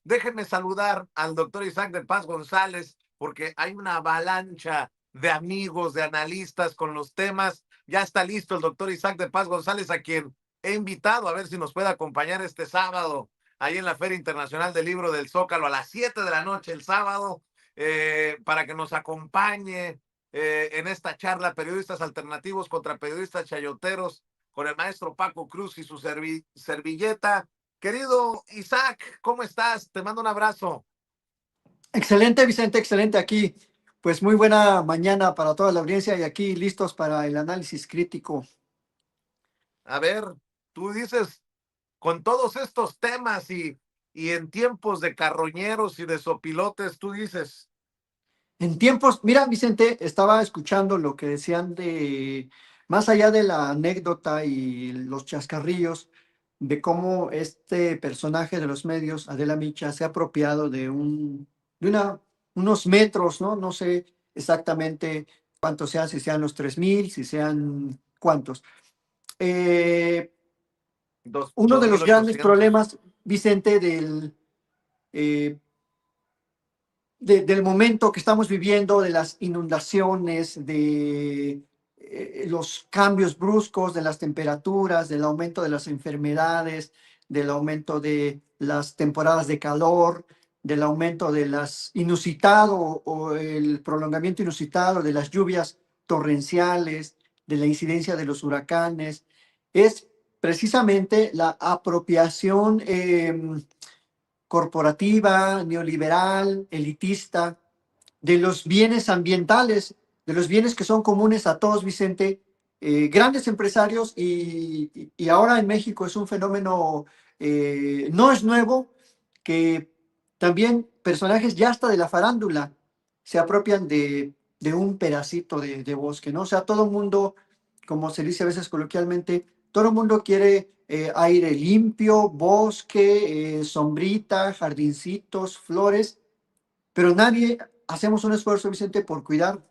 Déjenme saludar al doctor Isaac de Paz González, porque hay una avalancha de amigos, de analistas con los temas. Ya está listo el doctor Isaac de Paz González, a quien he invitado a ver si nos puede acompañar este sábado, ahí en la Feria Internacional del Libro del Zócalo, a las 7 de la noche el sábado, para que nos acompañe en esta charla, periodistas alternativos contra periodistas chayoteros, con el maestro Paco Cruz y su servilleta. Querido Isaac, ¿cómo estás? Te mando un abrazo. Excelente, Vicente, excelente aquí. Pues muy buena mañana para toda la audiencia y aquí listos para el análisis crítico. A ver, tú dices, con todos estos temas y en tiempos de carroñeros y de sopilotes, tú dices, En tiempos, mira, Vicente, estaba escuchando lo que decían más allá de la anécdota y los chascarrillos, de cómo este personaje de los medios, Adela Micha, se ha apropiado unos metros, ¿no? No sé exactamente cuántos sean, si sean los 3,000, si sean cuántos. Eh, Uno de los grandes 2,800. problemas, Vicente, eh, del momento que estamos viviendo, de las inundaciones, de los cambios bruscos de las temperaturas, del aumento de las enfermedades, del aumento de las temporadas de calor, del aumento de las inusitado o el prolongamiento inusitado de las lluvias torrenciales, de la incidencia de los huracanes, es precisamente la apropiación corporativa, neoliberal, elitista, de los bienes ambientales, de los bienes que son comunes a todos, Vicente, grandes empresarios y ahora en México es un fenómeno, no es nuevo, que también personajes ya hasta de la farándula se apropian de un pedacito de bosque, ¿no? O sea, todo el mundo, como se dice a veces coloquialmente, todo el mundo quiere aire limpio, bosque, sombrita, jardincitos, flores, pero nadie hacemos un esfuerzo, Vicente, por cuidar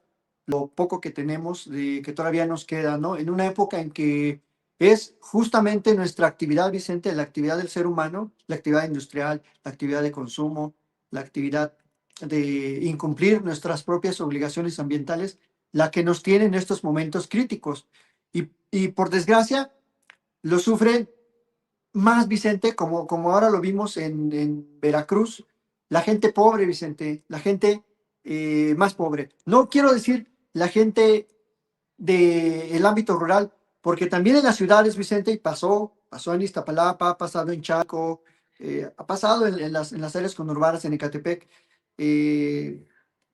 lo poco que tenemos, que todavía nos queda, ¿no? En una época en que es justamente nuestra actividad, Vicente, la actividad del ser humano, la actividad industrial, la actividad de consumo, la actividad de incumplir nuestras propias obligaciones ambientales, la que nos tiene en estos momentos críticos. Y por desgracia, lo sufren más, Vicente, como ahora lo vimos en Veracruz, la gente pobre, Vicente, la gente más pobre. No quiero decir la gente del ámbito rural, porque también en las ciudades, Vicente, y pasó en Iztapalapa, ha pasado en Chaco, ha pasado en las áreas conurbanas en Ecatepec. eh,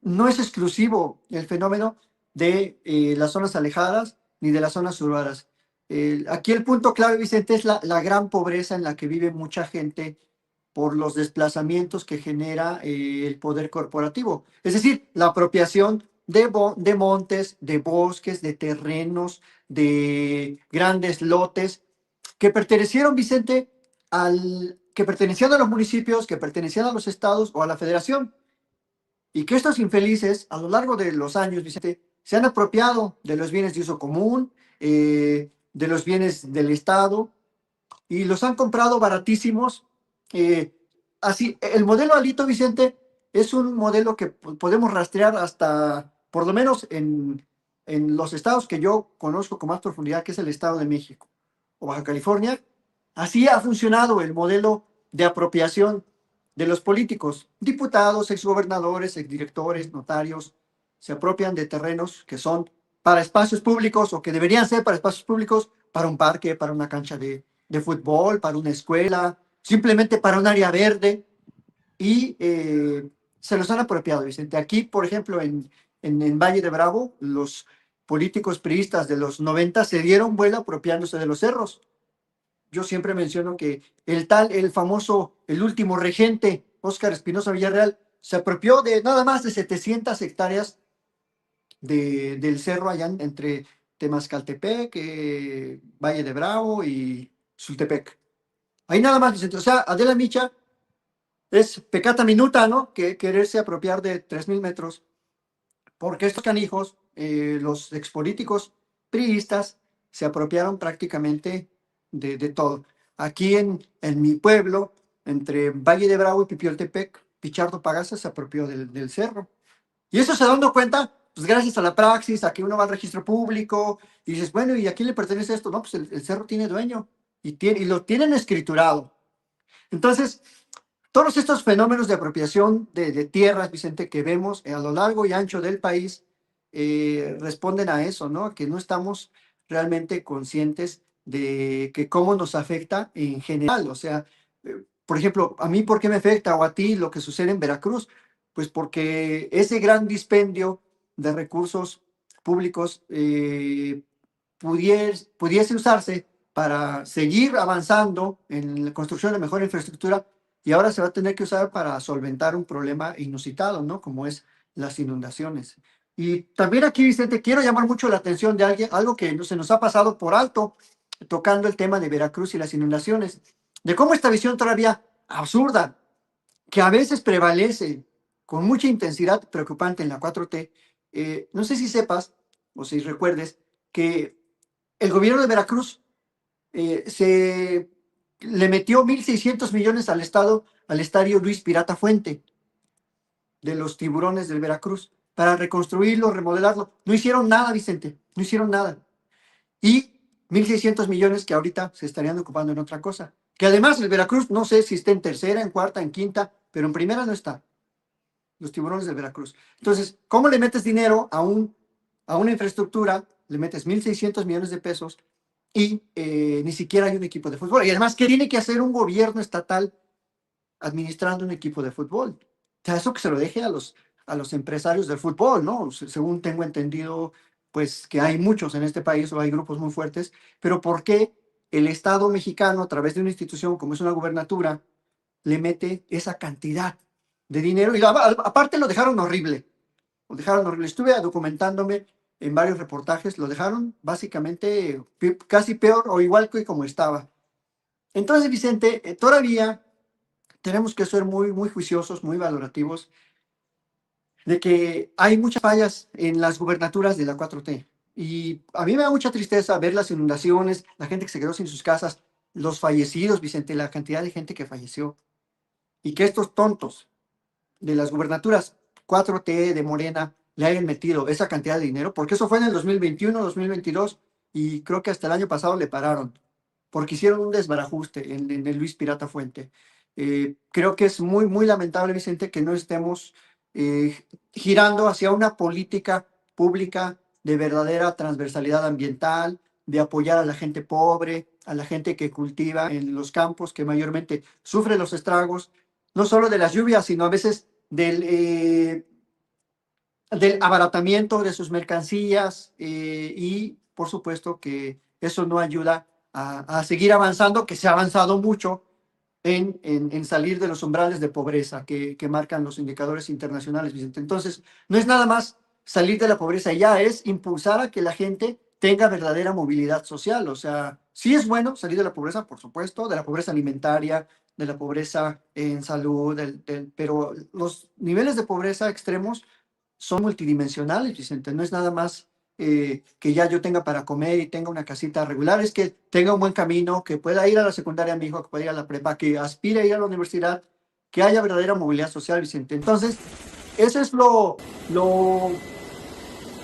no es exclusivo el fenómeno de las zonas alejadas ni de las zonas urbanas. Aquí el punto clave, Vicente, es la gran pobreza en la que vive mucha gente por los desplazamientos que genera el poder corporativo. Es decir, la apropiación de montes, de bosques, de terrenos, de grandes lotes que pertenecieron, Vicente, que pertenecían a los municipios, que pertenecían a los estados o a la federación. Y que estos infelices, a lo largo de los años, Vicente, se han apropiado de los bienes de uso común, de los bienes del Estado, y los han comprado baratísimos. Así, el modelo Alito, Vicente, es un modelo que podemos rastrear hasta, por lo menos en los estados que yo conozco con más profundidad, que es el Estado de México o Baja California. Así ha funcionado el modelo de apropiación de los políticos, diputados, exgobernadores, exdirectores, notarios, se apropian de terrenos que son para espacios públicos o que deberían ser para espacios públicos, para un parque, para una cancha de fútbol, para una escuela, simplemente para un área verde, y se los han apropiado, Vicente. Aquí, por ejemplo, en Valle de Bravo, los políticos priistas de los 90 se dieron vuelo apropiándose de los cerros. Yo siempre menciono que el famoso, el último regente, Óscar Espinosa Villarreal, se apropió de nada más de 700 hectáreas del cerro allá entre Temascaltepec, Valle de Bravo y Sultepec. Ahí nada más, Vicente. O sea, Adela Micha es pecata minuta, ¿no? Que quererse apropiar de 3,000 metros, porque estos canijos, los expolíticos priistas, se apropiaron prácticamente de todo. Aquí en mi pueblo, entre Valle de Bravo y Pipioltepec, Pichardo Pagasa se apropió del cerro. Y eso se dando cuenta, pues gracias a la praxis, a que uno va al registro público y dices, bueno, ¿y a quién le pertenece esto? No, pues el cerro tiene dueño y lo tienen escriturado. Entonces, todos estos fenómenos de apropiación de tierras, Vicente, que vemos a lo largo y ancho del país, responden a eso, ¿no? Que no estamos realmente conscientes de que cómo nos afecta en general. O sea, por ejemplo, a mí, ¿por qué me afecta? O a ti, lo que sucede en Veracruz. Pues porque ese gran dispendio de recursos públicos pudiese usarse para seguir avanzando en la construcción de mejor infraestructura y ahora se va a tener que usar para solventar un problema inusitado, ¿no? Como es las inundaciones. Y también aquí, Vicente, quiero llamar mucho la atención de alguien, algo que se nos ha pasado por alto, tocando el tema de Veracruz y las inundaciones, de cómo esta visión todavía absurda, que a veces prevalece con mucha intensidad preocupante en la 4T, no sé si sepas o si recuerdes que el gobierno de Veracruz se le metió 1.600 millones al Estado, al estadio Luis Pirata Fuente de los Tiburones del Veracruz, para reconstruirlo, remodelarlo. No hicieron nada, Vicente, no hicieron nada. Y 1.600 millones que ahorita se estarían ocupando en otra cosa. Que además el Veracruz, no sé si está en tercera, en cuarta, en quinta, pero en primera no está. Los Tiburones del Veracruz. Entonces, ¿cómo le metes dinero a una infraestructura? Le metes 1.600 millones de pesos y ni siquiera hay un equipo de fútbol. Y además, ¿qué tiene que hacer un gobierno estatal administrando un equipo de fútbol? O sea, eso que se lo deje a los empresarios del fútbol, ¿no? Según tengo entendido, pues que hay muchos en este país o hay grupos muy fuertes, pero ¿por qué el Estado mexicano, a través de una institución como es una gubernatura, le mete esa cantidad de dinero? Y aparte lo dejaron horrible, lo dejaron horrible. Estuve documentándome en varios reportajes, lo dejaron básicamente casi peor o igual que como estaba. Entonces, Vicente, todavía tenemos que ser muy, muy juiciosos, muy valorativos de que hay muchas fallas en las gubernaturas de la 4T. Y a mí me da mucha tristeza ver las inundaciones, la gente que se quedó sin sus casas, los fallecidos, Vicente, la cantidad de gente que falleció. Y que estos tontos de las gubernaturas 4T de Morena le hayan metido esa cantidad de dinero, porque eso fue en el 2021, 2022, y creo que hasta el año pasado le pararon, porque hicieron un desbarajuste en el Luis Pirata Fuente. Creo que es muy, muy lamentable, Vicente, que no estemos girando hacia una política pública de verdadera transversalidad ambiental, de apoyar a la gente pobre, a la gente que cultiva en los campos, que mayormente sufre los estragos, no solo de las lluvias, sino a veces del abaratamiento de sus mercancías y por supuesto que eso no ayuda a seguir avanzando, que se ha avanzado mucho en salir de los umbrales de pobreza que marcan los indicadores internacionales, Vicente. Entonces, no es nada más salir de la pobreza, ya es impulsar a que la gente tenga verdadera movilidad social. O sea, sí es bueno salir de la pobreza, por supuesto, de la pobreza alimentaria, de la pobreza en salud, pero los niveles de pobreza extremos son multidimensionales, Vicente. No es nada más que ya yo tenga para comer y tenga una casita regular, es que tenga un buen camino, que pueda ir a la secundaria mi hijo, que pueda ir a la prepa, que aspire a ir a la universidad, que haya verdadera movilidad social, Vicente. Entonces, eso es lo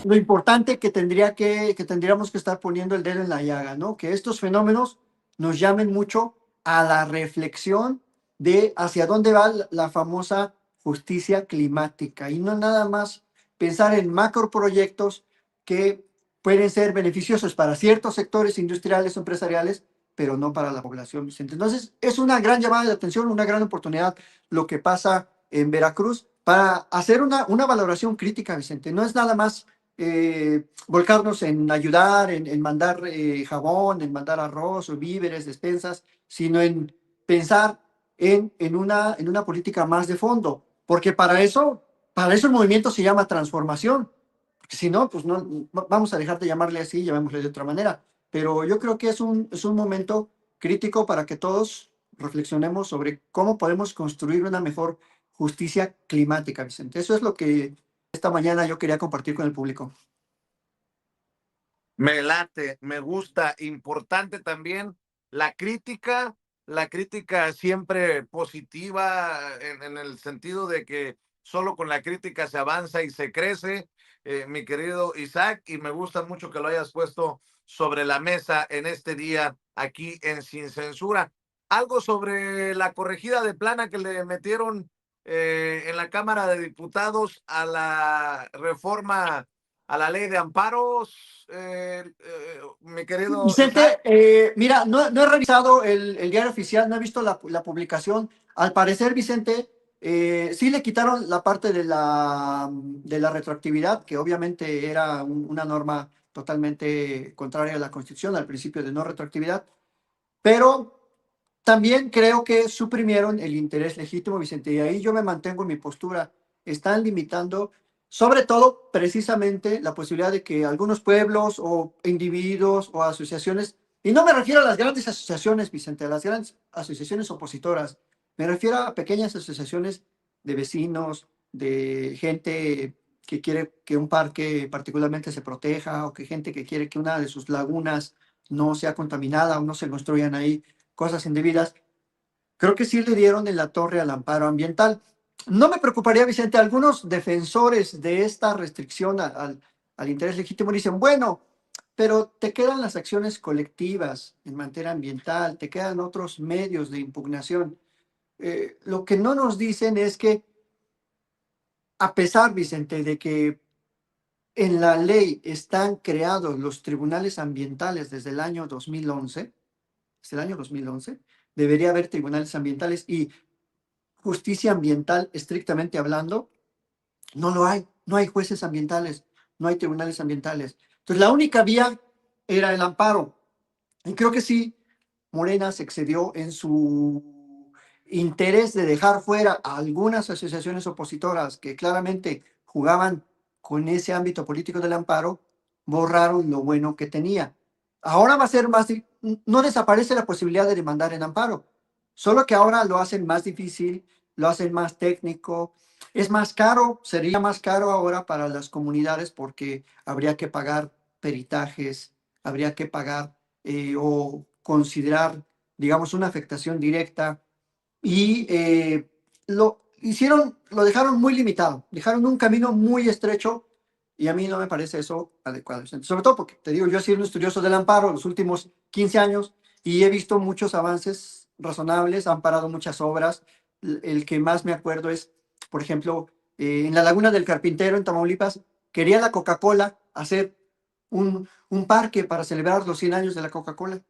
importante que tendríamos que estar poniendo el dedo en la llaga, ¿no? Que estos fenómenos nos llamen mucho a la reflexión de hacia dónde va la famosa justicia climática y no nada más pensar en macroproyectos que pueden ser beneficiosos para ciertos sectores industriales o empresariales, pero no para la población, Vicente. Entonces, es una gran llamada de atención, una gran oportunidad lo que pasa en Veracruz para hacer una valoración crítica, Vicente. No es nada más volcarnos en ayudar, en mandar jabón, en mandar arroz o víveres, despensas, sino en pensar en una política más de fondo, porque para eso el movimiento se llama transformación, porque si no, pues no, vamos a dejar de llamarle así, llamémosle de otra manera, pero yo creo que es un momento crítico para que todos reflexionemos sobre cómo podemos construir una mejor justicia climática, Vicente. Eso es lo que esta mañana yo quería compartir con el público. Me late, me gusta. Importante también la crítica la crítica siempre positiva en el sentido de que solo con la crítica se avanza y se crece, mi querido Isaac, y me gusta mucho que lo hayas puesto sobre la mesa en este día aquí en Sin Censura. Algo sobre la corregida de plana que le metieron en la Cámara de Diputados a la reforma a la ley de amparos, mi querido Isaac. Vicente, mira, no he revisado el diario oficial, no he visto la publicación. Al parecer, Vicente, sí le quitaron la parte de la retroactividad, que obviamente era una norma totalmente contraria a la Constitución, al principio de no retroactividad, pero también creo que suprimieron el interés legítimo, Vicente, y ahí yo me mantengo en mi postura. Están limitando, sobre todo, precisamente, la posibilidad de que algunos pueblos o individuos o asociaciones, y no me refiero a las grandes asociaciones, Vicente, a las grandes asociaciones opositoras, me refiero a pequeñas asociaciones de vecinos, de gente que quiere que un parque particularmente se proteja, o que gente que quiere que una de sus lagunas no sea contaminada o no se construyan ahí cosas indebidas. Creo que sí le dieron en la torre al amparo ambiental. No me preocuparía, Vicente, algunos defensores de esta restricción al interés legítimo dicen, bueno, pero te quedan las acciones colectivas en materia ambiental, te quedan otros medios de impugnación. Lo que no nos dicen es que, a pesar, Vicente, de que en la ley están creados los tribunales ambientales desde el año 2011, debería haber tribunales ambientales y justicia ambiental estrictamente hablando, no lo hay, no hay jueces ambientales, no hay tribunales ambientales. Entonces la única vía era el amparo. Y creo que sí, Morena se excedió en su interés de dejar fuera a algunas asociaciones opositoras que claramente jugaban con ese ámbito político del amparo, borraron lo bueno que tenía. Ahora va a ser más, no desaparece la posibilidad de demandar en amparo, solo que ahora lo hacen más difícil, lo hacen más técnico, es más caro, sería más caro ahora para las comunidades porque habría que pagar peritajes, habría que pagar o considerar, digamos, una afectación directa y lo dejaron muy limitado, dejaron un camino muy estrecho y a mí no me parece eso adecuado. Sobre todo porque, te digo, yo he sido un estudioso del amparo los últimos 15 años y he visto muchos avances razonables, han parado muchas obras. El que más me acuerdo es, por ejemplo, en la Laguna del Carpintero, en Tamaulipas, quería la Coca-Cola hacer un parque para celebrar los 100 años de la Coca-Cola.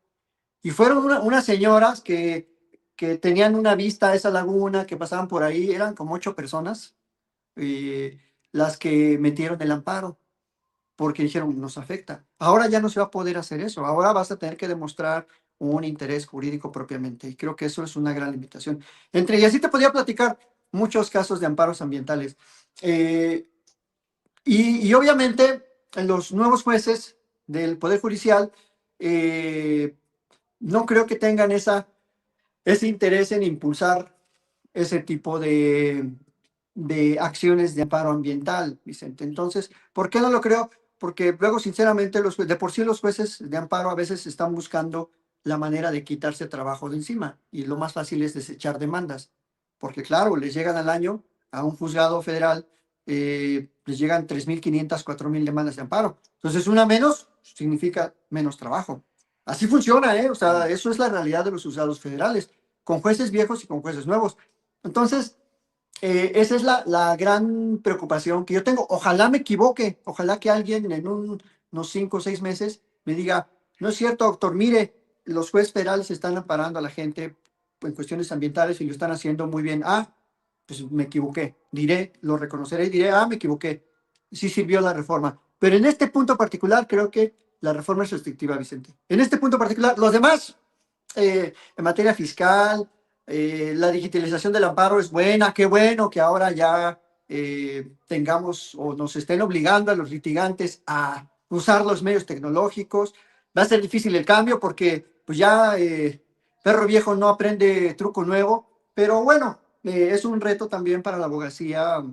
Y fueron unas señoras que tenían una vista a esa laguna, que pasaban por ahí, eran como 8 personas, eh, las que metieron el amparo, porque dijeron, nos afecta. Ahora ya no se va a poder hacer eso, ahora vas a tener que demostrar un interés jurídico propiamente, y creo que eso es una gran limitación. Y así te podía platicar muchos casos de amparos ambientales. Eh, y obviamente los nuevos jueces del Poder Judicial no creo que tengan ese interés en impulsar ese tipo de acciones de amparo ambiental, Vicente. Entonces, ¿por qué no lo creo? Porque luego, sinceramente, de por sí los jueces de amparo a veces están buscando la manera de quitarse trabajo de encima y lo más fácil es desechar demandas, porque claro, les llegan al año a un juzgado federal, les llegan 3.500, 4.000 demandas de amparo. Entonces, una menos significa menos trabajo. Así funciona, ¿eh? O sea, eso es la realidad de los juzgados federales, con jueces viejos y con jueces nuevos. Entonces, esa es la gran preocupación que yo tengo. Ojalá me equivoque, ojalá que alguien en unos 5 o 6 meses me diga, no es cierto, doctor, mire, los jueces federales están amparando a la gente en cuestiones ambientales y lo están haciendo muy bien. Ah, pues me equivoqué, diré, lo reconoceré y diré, me equivoqué, sí sirvió la reforma. Pero en este punto particular creo que la reforma es restrictiva, Vicente. En este punto particular, los demás, en materia fiscal, la digitalización del amparo es buena, qué bueno que ahora ya tengamos o nos estén obligando a los litigantes a usar los medios tecnológicos. Va a ser difícil el cambio porque pues ya perro viejo no aprende truco nuevo, pero bueno, es un reto también para la abogacía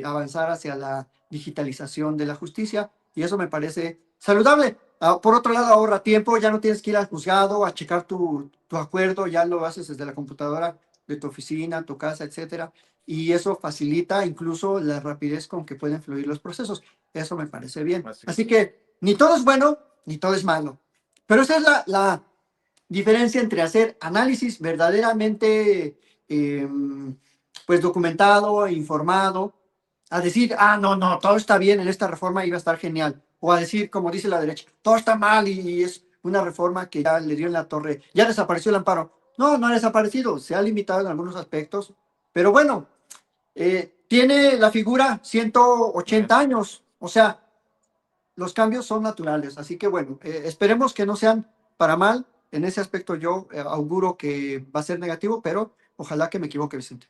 avanzar hacia la digitalización de la justicia y eso me parece saludable. Por otro lado, ahorra tiempo, ya no tienes que ir al juzgado a checar tu acuerdo, ya lo haces desde la computadora de tu oficina, tu casa, etcétera. Y eso facilita incluso la rapidez con que pueden fluir los procesos. Eso me parece bien. Así Así es. que ni todo es bueno, ni todo es malo. Pero esa es la diferencia entre hacer análisis verdaderamente eh, pues documentado, informado, a decir, ah, no, no, todo está bien en esta reforma, iba a estar genial. O a decir, como dice la derecha, todo está mal y es una reforma que ya le dio en la torre, ya desapareció el amparo. No, no ha desaparecido, se ha limitado en algunos aspectos, pero bueno, tiene la figura Muy bien. 180 años, o sea, los cambios son naturales, así que bueno, esperemos que no sean para mal. En ese aspecto yo auguro que va a ser negativo, pero ojalá que me equivoque, Vicente.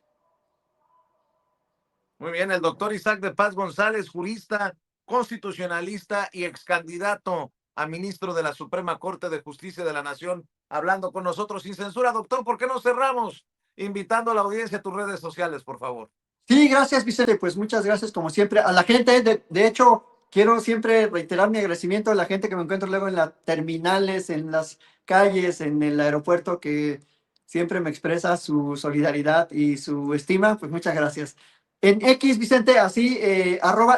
Muy bien, el doctor Isaac de Paz González, jurista, constitucionalista y ex candidato a ministro de la Suprema Corte de Justicia de la Nación, hablando con nosotros sin censura. Doctor, ¿por qué no cerramos? Invitando a la audiencia a tus redes sociales, por favor. Sí, gracias, Vicente. Pues muchas gracias, como siempre, a la gente. De hecho, quiero siempre reiterar mi agradecimiento a la gente que me encuentro luego en las terminales, en las calles, en el aeropuerto, que siempre me expresa su solidaridad y su estima. Pues muchas gracias. En X, Vicente, así,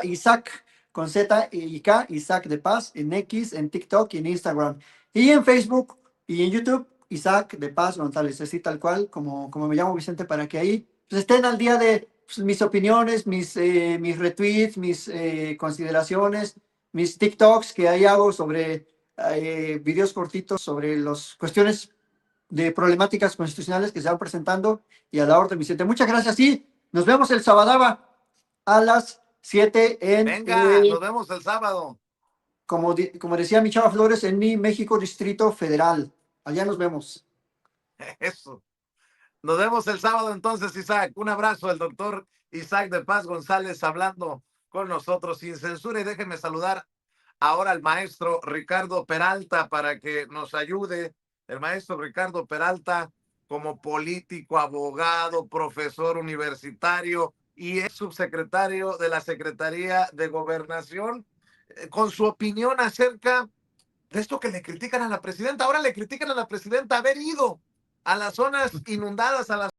@Isaac con Z y K, Isaac de Paz, en X, en TikTok y en Instagram. Y en Facebook y en YouTube, Isaac de Paz González, así tal cual, como me llamo Vicente, para que ahí pues, estén al día de pues, mis opiniones, mis retweets, mis consideraciones, mis TikToks que ahí hago sobre videos cortitos sobre las cuestiones de problemáticas constitucionales que se van presentando y a la orden, Vicente. Muchas gracias y nos vemos el sábado a las 7 en, Venga, nos vemos el sábado. como decía mi chava Flores, en mi México Distrito Federal. Allá nos vemos. Eso. Nos vemos el sábado entonces, Isaac. Un abrazo, el doctor Isaac de Paz González hablando con nosotros sin censura. Y déjenme saludar ahora al maestro Ricardo Peralta para que nos ayude. El maestro Ricardo Peralta como político, abogado, profesor universitario y es subsecretario de la Secretaría de Gobernación, con su opinión acerca de esto que le critican a la presidenta. Ahora le critican a la presidenta haber ido a las zonas inundadas, a las